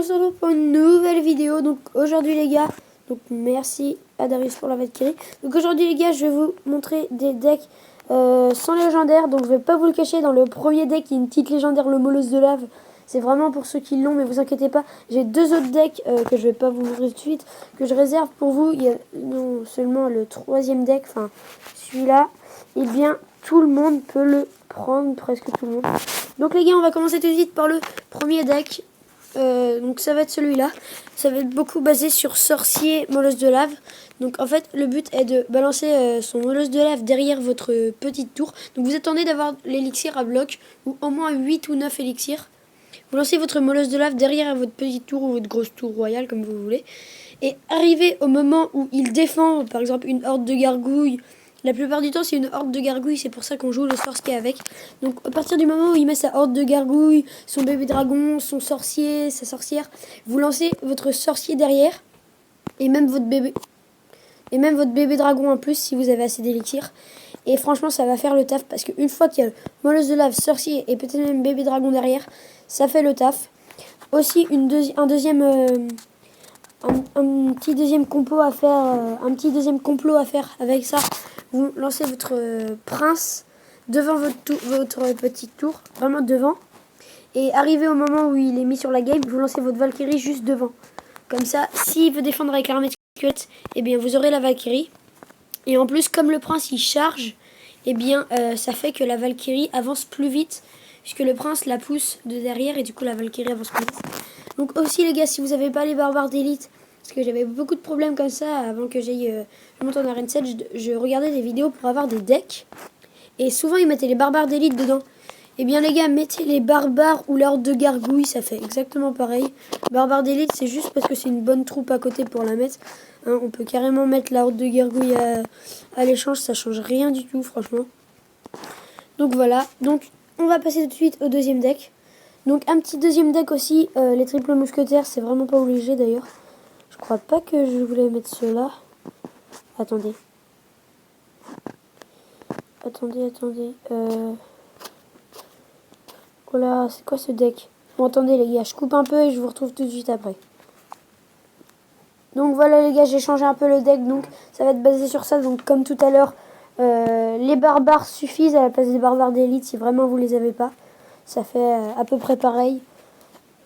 on se retrouve pour une nouvelle vidéo. Donc aujourd'hui les gars, donc merci à Darius pour la Valkyrie. Donc aujourd'hui les gars, je vais vous montrer des decks sans légendaire. Donc je vais pas vous le cacher, dans le premier deck il y a une petite légendaire, le Molosse de lave. C'est vraiment pour ceux qui l'ont, mais vous inquiétez pas. J'ai deux autres decks que je vais pas vous montrer tout de suite, que je réserve pour vous. Il y a non seulement le troisième deck, enfin celui-là, et bien tout le monde peut le prendre, presque tout le monde. Donc les gars, on va commencer tout de suite par le premier deck. Donc ça va être celui-là. Ça va être beaucoup basé sur sorcier molosse de lave. Donc en fait le but est de balancer son molosse de lave derrière votre petite tour. Donc vous attendez d'avoir l'élixir à bloc ou au moins 8 ou 9 élixirs. Vous lancez votre molosse de lave derrière votre petite tour ou votre grosse tour royale comme vous voulez. Et arrivé au moment où il défend par exemple une horde de gargouilles. La plupart du temps, c'est une horde de gargouilles, c'est pour ça qu'on joue le sorcier avec. Donc, à partir du moment où il met sa horde de gargouilles, son bébé dragon, son sorcier, sa sorcière, vous lancez votre sorcier derrière, et même votre bébé dragon en plus, si vous avez assez d'élixir. Et franchement, ça va faire le taf, parce qu'une fois qu'il y a molosse de lave, sorcier, et peut-être même bébé dragon derrière, ça fait le taf. Aussi, un petit deuxième complot à faire avec ça. Vous lancez votre prince devant votre petite tour, vraiment devant. Et arrivé au moment où il est mis sur la game, vous lancez votre Valkyrie juste devant. Comme ça, s'il veut défendre avec l'armée de squelettes, eh bien vous aurez la Valkyrie. Et en plus, comme le prince il charge, eh bien ça fait que la Valkyrie avance plus vite, puisque le prince la pousse de derrière et du coup la Valkyrie avance plus vite. Donc aussi les gars, si vous n'avez pas les barbares d'élite, parce que j'avais beaucoup de problèmes comme ça avant que je monte en Arène 7, je regardais des vidéos pour avoir des decks. Et souvent ils mettaient les barbares d'élite dedans. Et bien les gars, mettez les barbares ou l'horde de gargouilles, ça fait exactement pareil. Barbares d'élite, c'est juste parce que c'est une bonne troupe à côté pour la mettre. Hein, on peut carrément mettre la horde de gargouilles à l'échange, ça change rien du tout franchement. Donc voilà, donc on va passer tout de suite au deuxième deck. Donc un petit deuxième deck aussi, les triples mousquetaires, c'est vraiment pas obligé d'ailleurs. Je crois pas que je voulais mettre ceux-là. Attendez. Oh là, c'est quoi ce deck? Bon, attendez les gars, je coupe un peu et je vous retrouve tout de suite après. Donc voilà les gars, j'ai changé un peu le deck, donc ça va être basé sur ça. Donc comme tout à l'heure, les barbares suffisent à la place des barbares d'élite si vraiment vous les avez pas. Ça fait à peu près pareil.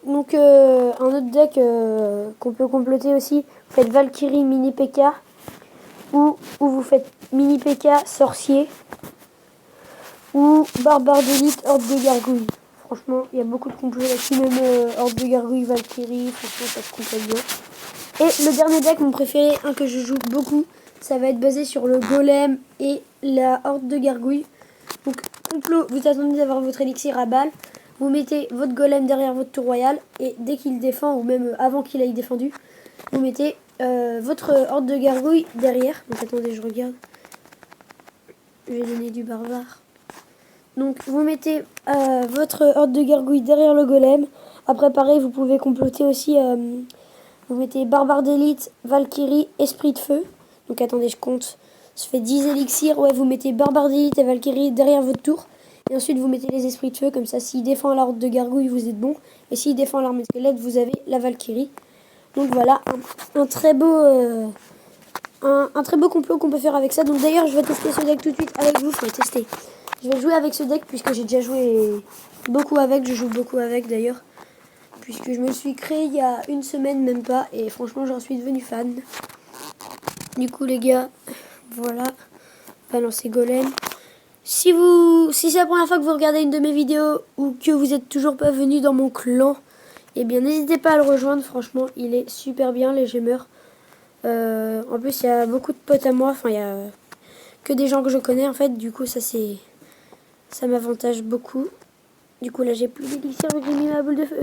Donc un autre deck qu'on peut compléter aussi, vous faites Valkyrie mini PK ou vous faites mini PK sorcier ou barbare d'élite horde de gargouilles. Franchement, il y a beaucoup de complots là-dessus, même horde de gargouilles Valkyrie, franchement ça se complète bien. Et le dernier deck, mon préféré, un que je joue beaucoup, ça va être basé sur le golem et la horde de gargouilles. Donc complot, vous attendez d'avoir votre élixir à balle. Vous mettez votre golem derrière votre tour royale et dès qu'il défend, ou même avant qu'il aille défendu, vous mettez votre horde de gargouilles derrière. Donc attendez, je regarde. Je vais donner du barbare. Donc vous mettez votre horde de gargouilles derrière le golem. Après pareil, vous pouvez comploter aussi. Vous mettez barbare d'élite, Valkyrie, esprit de feu. Donc attendez, je compte. Ça fait 10 élixirs. Ouais, vous mettez barbare d'élite et Valkyrie derrière votre tour. Et ensuite, vous mettez les esprits de feu. Comme ça, s'il défend la horde de gargouilles, vous êtes bon. Et s'il défend l'armée de squelette, vous avez la Valkyrie. Donc voilà, un très beau complot qu'on peut faire avec ça. Donc d'ailleurs, je vais tester ce deck tout de suite avec vous. Enfin, tester. Je vais jouer avec ce deck puisque j'ai déjà joué beaucoup avec. Je joue beaucoup avec d'ailleurs. Puisque je me le suis créé il y a une semaine, même pas. Et franchement, j'en suis devenu fan. Du coup, les gars, voilà. Balancer golem. Si c'est la première fois que vous regardez une de mes vidéos ou que vous êtes toujours pas venu dans mon clan, eh bien n'hésitez pas à le rejoindre. Franchement, il est super bien, les gemeurs. En plus, il y a beaucoup de potes à moi. Enfin, il y a que des gens que je connais en fait. Du coup, ça m'avantage beaucoup. Du coup, là, j'ai plus d'élixir vu que j'ai mis ma boule de feu.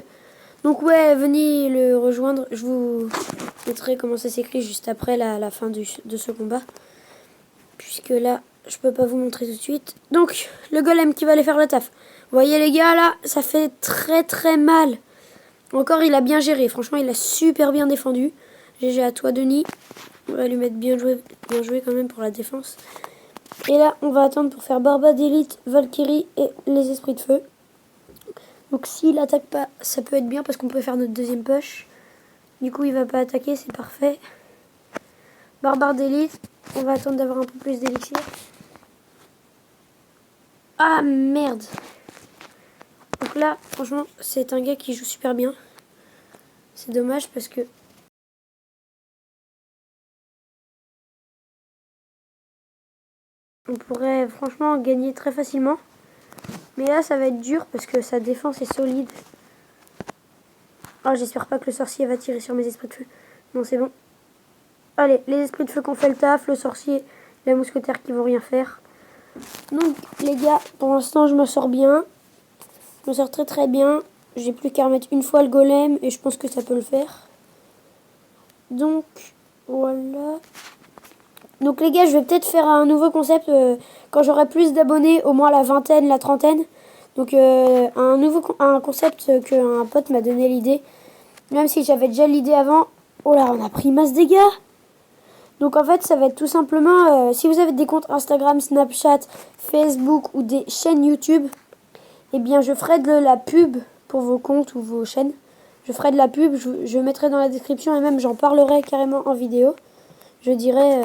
Donc ouais, venez le rejoindre. Je vous montrerai comment ça s'écrit juste après la fin de ce combat. Puisque là, je peux pas vous montrer tout de suite. Donc, le golem qui va aller faire le taf. Vous voyez les gars, là, ça fait très très mal. Encore, il a bien géré. Franchement, il a super bien défendu. GG à toi, Denis. On va lui mettre bien joué quand même pour la défense. Et là, on va attendre pour faire Barba d'élite, Valkyrie et les esprits de feu. Donc s'il attaque pas, ça peut être bien parce qu'on peut faire notre deuxième push. Du coup, il va pas attaquer, c'est parfait. Barbare d'élite. On va attendre d'avoir un peu plus d'élixir. Ah merde. Donc là, franchement, c'est un gars qui joue super bien. C'est dommage parce que... on pourrait franchement gagner très facilement. Mais là, ça va être dur parce que sa défense est solide. Ah, j'espère pas que le sorcier va tirer sur mes esprits de feu. Non, c'est bon. Allez, les esprits de feu qu'on fait le taf, le sorcier, la mousquetaire qui vont rien faire. Donc, les gars, pour l'instant, je me sors bien. Je me sors très très bien. J'ai plus qu'à remettre une fois le golem et je pense que ça peut le faire. Donc, voilà. Donc, les gars, je vais peut-être faire un nouveau concept quand j'aurai plus d'abonnés, au moins la vingtaine, la trentaine. Donc, un concept qu'un pote m'a donné l'idée. Même si j'avais déjà l'idée avant. Oh là, on a pris masse dégâts. Donc en fait, ça va être tout simplement, si vous avez des comptes Instagram, Snapchat, Facebook ou des chaînes YouTube, eh bien je ferai de la pub pour vos comptes ou vos chaînes. Je ferai de la pub, je mettrai dans la description et même j'en parlerai carrément en vidéo. Je dirai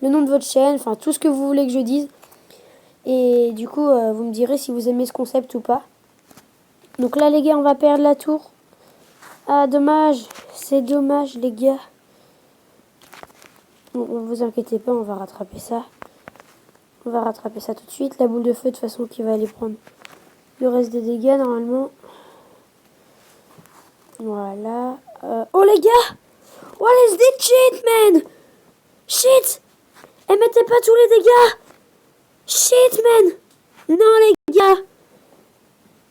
le nom de votre chaîne, enfin tout ce que vous voulez que je dise. Et du coup, vous me direz si vous aimez ce concept ou pas. Donc là les gars, on va perdre la tour. Ah dommage, c'est dommage les gars. Bon, ne vous inquiétez pas, on va rattraper ça. On va rattraper ça tout de suite. La boule de feu, de toute façon, qui va aller prendre le reste des dégâts, normalement. Voilà. Oh, les gars! What is this shit, man? Shit! Et mettez pas tous les dégâts! Shit, man! Non, les gars!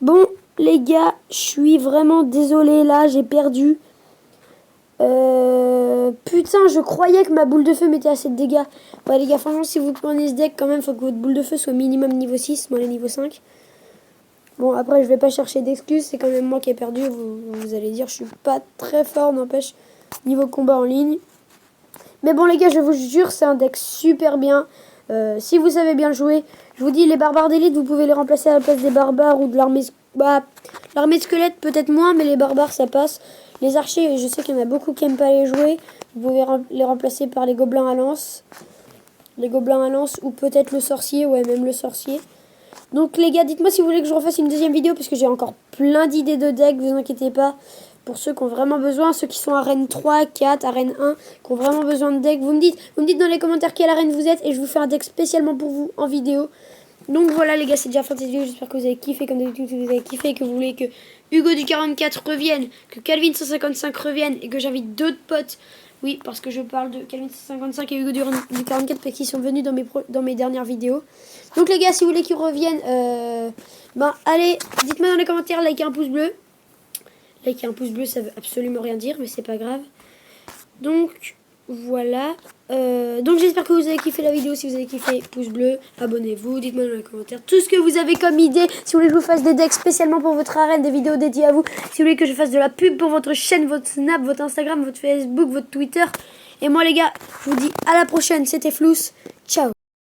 Bon, les gars, je suis vraiment désolé, là, j'ai perdu. Putain, je croyais que ma boule de feu mettait assez de dégâts. Ouais, les gars, franchement, si vous prenez ce deck, quand même, faut que votre boule de feu soit minimum niveau 6. Moi, elle est niveau 5. Bon, après, je vais pas chercher d'excuses. C'est quand même moi qui ai perdu. Vous allez dire, je suis pas très fort, n'empêche, niveau combat en ligne. Mais bon, les gars, je vous jure, c'est un deck super bien. Si vous savez bien le jouer, je vous dis, les barbares d'élite, vous pouvez les remplacer à la place des barbares ou de l'armée. Bah, l'armée de squelettes, peut-être moins, mais les barbares, ça passe. Les archers, je sais qu'il y en a beaucoup qui n'aiment pas les jouer. Vous pouvez les remplacer par les gobelins à lance. Les gobelins à lance ou peut-être le sorcier. Ouais, même le sorcier. Donc les gars, dites-moi si vous voulez que je refasse une deuxième vidéo. Parce que j'ai encore plein d'idées de deck. Vous inquiétez pas. Pour ceux qui ont vraiment besoin. Ceux qui sont arène 3, 4, arène 1. Qui ont vraiment besoin de deck. Vous me dites dans les commentaires quelle arène vous êtes. Et je vous fais un deck spécialement pour vous en vidéo. Donc voilà les gars, c'est déjà fin de cette vidéo. J'espère que vous avez kiffé comme d'habitude. Si vous avez kiffé et que vous voulez que Hugo du 44 revienne, que Calvin 155 revienne et que j'invite d'autres potes. Oui, parce que je parle de Calvin 155 et Hugo du 44 parce qu'ils sont venus dans mes dernières vidéos. Donc les gars, si vous voulez qu'ils reviennent, allez, dites-moi dans les commentaires, likez un pouce bleu. Likez un pouce bleu, ça veut absolument rien dire, mais c'est pas grave. Donc voilà. Donc j'espère que vous avez kiffé la vidéo. Si vous avez kiffé, pouce bleu, abonnez-vous, dites-moi dans les commentaires tout ce que vous avez comme idée. Si vous voulez que je vous fasse des decks spécialement pour votre arène, des vidéos dédiées à vous. Si vous voulez que je fasse de la pub pour votre chaîne, votre Snap, votre Instagram, votre Facebook, votre Twitter. Et moi les gars, je vous dis à la prochaine. C'était Flous. Ciao.